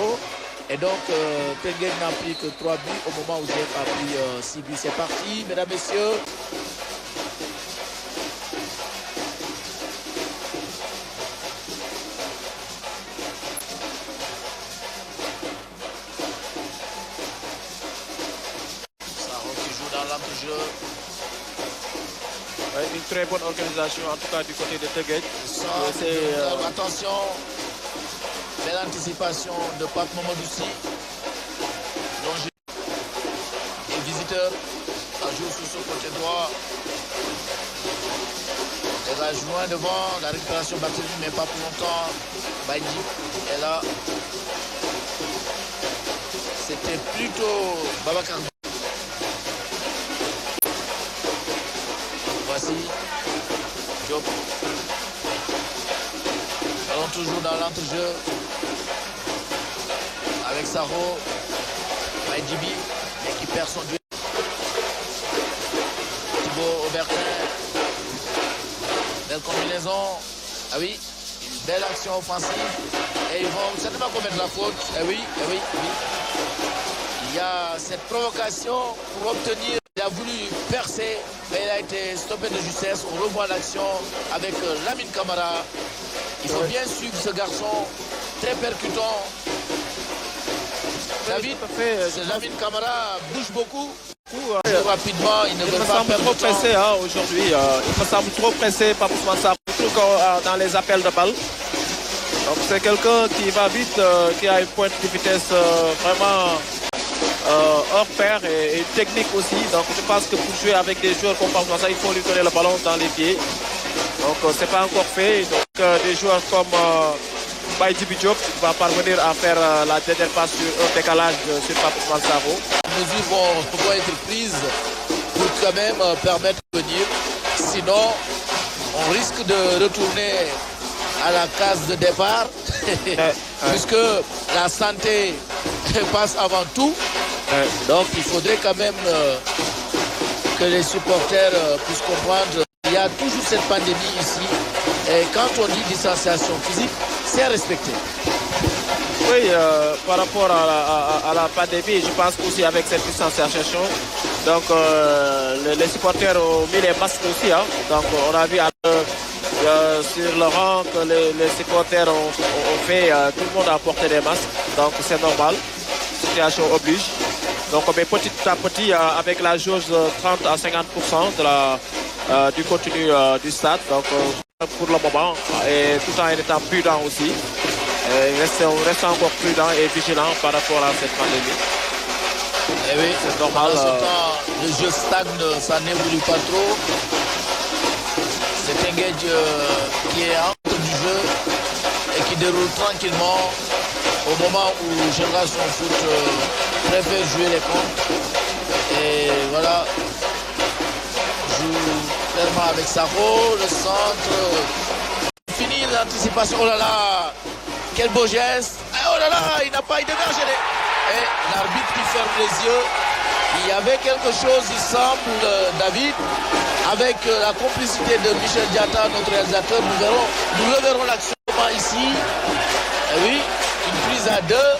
0. Et donc, Tengen n'a pris que 3 buts au moment où GF a pris 6 buts. C'est parti, mesdames, messieurs. Saro qui joue dans l'entrejeu. Ouais, une très bonne organisation, en tout cas du côté de Tengen. Attention. Belle anticipation de Pape Mamadou-Si. Longé et visiteur. Ça joue sur ce côté droit. Elle va loin devant. La récupération Barthélémy, mais pas pour longtemps. Baïdi est là. C'était plutôt Babacar. Voici Diop. Allons toujours dans l'entrejeu. Avec Saro, Maïdibi, mais qui perd son duel. Thibaut Aubertin. Belle combinaison. Ah oui, une belle action offensive. Et ils vont certainement commettre la faute. Eh oui, eh oui, oui. Il y a cette provocation pour obtenir. Il a voulu percer, mais il a été stoppé de justesse. On revoit l'action avec Lamine Camara. Il faut bien suivre ce garçon, très percutant. David, Lamine Camara bouge beaucoup. Rapidement, il ne veut pas perdre trop de temps. pressé aujourd'hui. Il me semble trop pressé par Ousmane Sarr, surtout dans les appels de balle. Donc c'est quelqu'un qui va vite, qui a une pointe de vitesse vraiment hors pair et une technique aussi. Donc je pense que pour jouer avec des joueurs comme Ousmane Sarr, il faut lui donner le ballon dans les pieds. Donc c'est pas encore fait. Donc des joueurs comme Baïdibi Diop va parvenir à faire la dernière passe sur un décalage sur Pape Ousmane Sarr. Les mesures vont être prises pour quand même permettre de venir. Sinon, on risque de retourner à la case de départ, puisque la santé passe avant tout. Donc il faudrait quand même que les supporters puissent comprendre qu'il y a toujours cette pandémie ici. Et quand on dit distanciation physique, c'est à respecter. Oui, par rapport à la pandémie, je pense aussi avec cette distanciation. Donc les supporters ont mis les masques aussi. Hein. Donc on a vu sur le rang que les supporters ont fait, tout le monde a porté des masques. Donc c'est normal, la situation oblige. Donc mais petit à petit, avec la jauge de 30 à 50% du contenu du stade, donc pour le moment, et tout en étant prudent aussi. On reste encore prudent et vigilant par rapport à cette pandémie. Et oui, c'est normal. Dans ce temps, le jeu stagne, ça n'évolue pas trop. C'est un gage qui est entre du jeu et qui déroule tranquillement au moment où Génération Foot préfère jouer les comptes. Et voilà, joue clairement avec Saro, le centre. Fini l'anticipation, oh là là, quel beau geste. Oh là là, il n'a pas, il dégage. Et l'arbitre qui ferme les yeux. Il y avait quelque chose, il semble, David, avec la complicité de Michel Diatta, notre réalisateur. Nous reverrons l'action ici. Et oui, une prise à deux.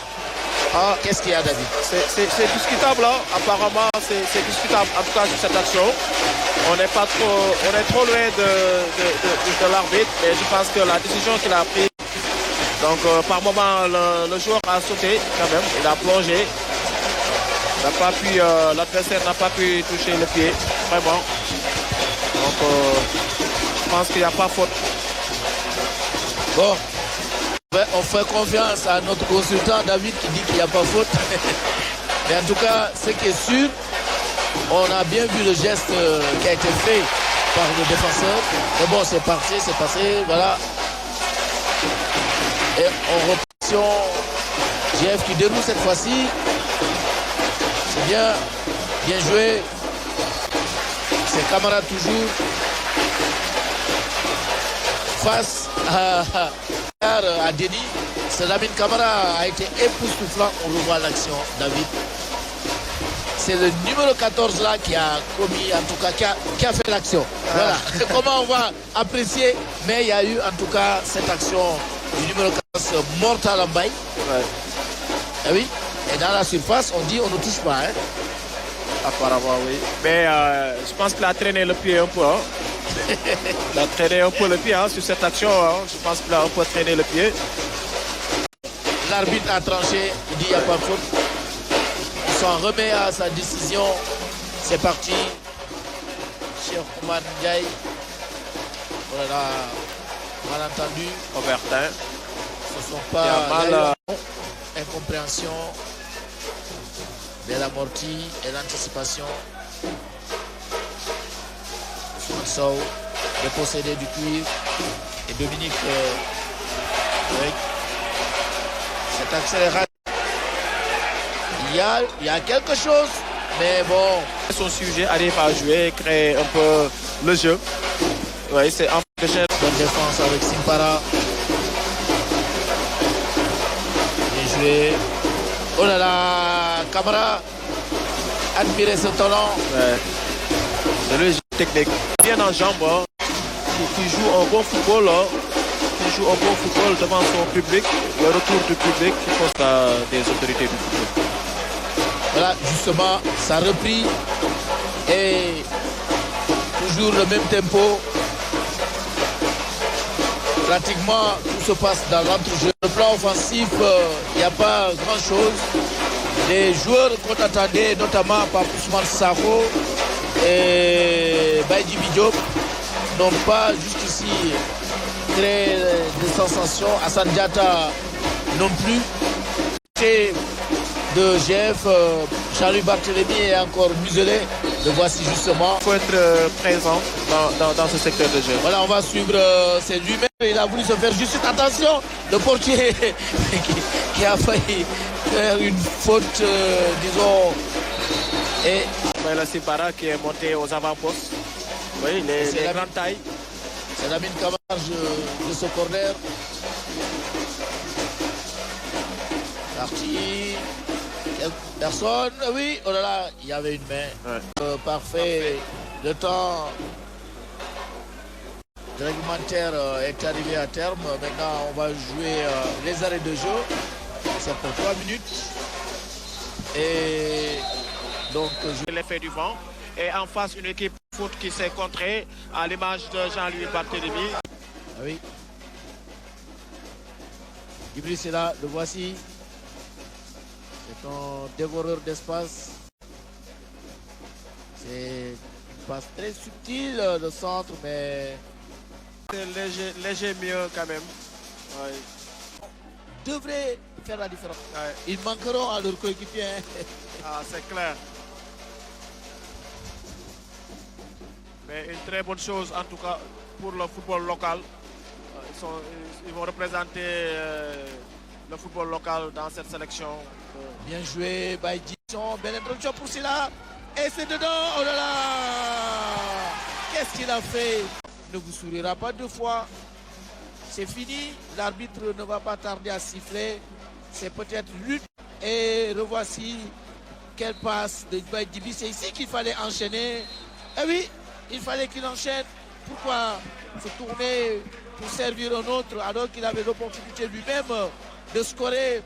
Ah, qu'est-ce qu'il y a, David? C'est discutable, hein. Apparemment, c'est discutable, en tout cas sur cette action. On est trop loin de l'arbitre, mais je pense que la décision qu'il a prise, donc par moment, le joueur a sauté quand même, il a plongé. L'adversaire n'a pas pu toucher le pied, vraiment. Donc, je pense qu'il n'y a pas faute. Bon, on fait confiance à notre consultant David qui dit qu'il n'y a pas faute. Mais en tout cas, ce qui est sûr, on a bien vu le geste qui a été fait par le défenseur. Mais bon, c'est parti, c'est passé, voilà. Et on reprend GF qui déroule cette fois-ci. C'est bien joué. C'est Camara toujours face à Denis. C'est Lamine Camara a été époustouflant. On revoit l'action, David. C'est le numéro 14 là qui a commis, en tout cas, qui a fait l'action. Voilà. Comment on va apprécier. Mais il y a eu en tout cas cette action du numéro 14, Mortal Mbaye. Ah oui, et dans la surface, on dit on ne touche pas. Hein. Apparemment, oui. Mais je pense qu'il a traîné le pied un peu. Hein. Il a traîné un peu le pied hein, sur cette action. Hein. Je pense qu'il a un peu traîné le pied. L'arbitre a tranché, il dit il n'y a pas de faute. Il s'en remet à sa décision. C'est parti. Cher Oman Ndiaye. Voilà, malentendu. Obertin. Ce ne sont pas incompréhension de l'amorti et l'anticipation. Sow, le possédé du cuir. Et Dominique avec cette accélération. Il y a quelque chose, mais bon. Son sujet arrive à jouer, créer un peu le jeu. Oui, c'est un peu de bonne défense avec Simpara. Bien joué. Oh là là, Camara. Admirez ce talent. Ouais. C'est le jeu technique. Bien en jambes, hein. Qui joue un bon football. Hein. Qui joue un bon football devant son public. Le retour du public qui poste des autorités du football. Voilà, justement, ça a repris. Et toujours le même tempo. Pratiquement, tout se passe dans l'entrejeu. Le plan offensif, il n'y a pas grand-chose. Les joueurs qu'on attendait, notamment par Ousmane Sakho et Baïdi Diop, n'ont pas jusqu'ici créé de sensations. Hassan Diatta non plus. Et de GF, Charlie Barthélémy est encore muselé. Le voici justement. Il faut être présent dans ce secteur de jeu. Voilà, on va suivre. C'est lui-même. Il a voulu se faire justice. Attention, le portier qui a failli faire une faute, disons. Et le Simpara qui est monté aux avant-postes. Oui, les grandes tailles. C'est Lamine Camara de ce corner. Parti. Personne. Oui, oh là là, il y avait une main. Ouais. Parfait. Le temps réglementaire est arrivé à terme. Maintenant, on va jouer les arrêts de jeu. C'est pour 3 minutes. Et donc, l'effet du vent. Et en face, une équipe foot qui s'est contrée à l'image de Jean-Louis Barthélémy. Ah oui. Djibril, c'est là, le voici. C'est un dévoreur d'espace. C'est une passe très subtile de centre, mais... C'est léger mieux quand même. Ouais. Devrait faire la différence. Ouais. Ils manqueront à leur coéquipier. Ah, c'est clair. Mais une très bonne chose en tout cas pour le football local. Ils vont représenter le football local dans cette sélection. Bien joué, Baïdi. Belle introduction pour Silla. Et c'est dedans. Oh là là! Qu'est-ce qu'il a fait? Il ne vous sourira pas deux fois. C'est fini. L'arbitre ne va pas tarder à siffler. C'est peut-être lutte. Et revoici quelle passe de Baïdi. C'est ici qu'il fallait enchaîner. Eh oui, il fallait qu'il enchaîne. Pourquoi se tourner pour servir un autre alors qu'il avait l'opportunité lui-même de scorer?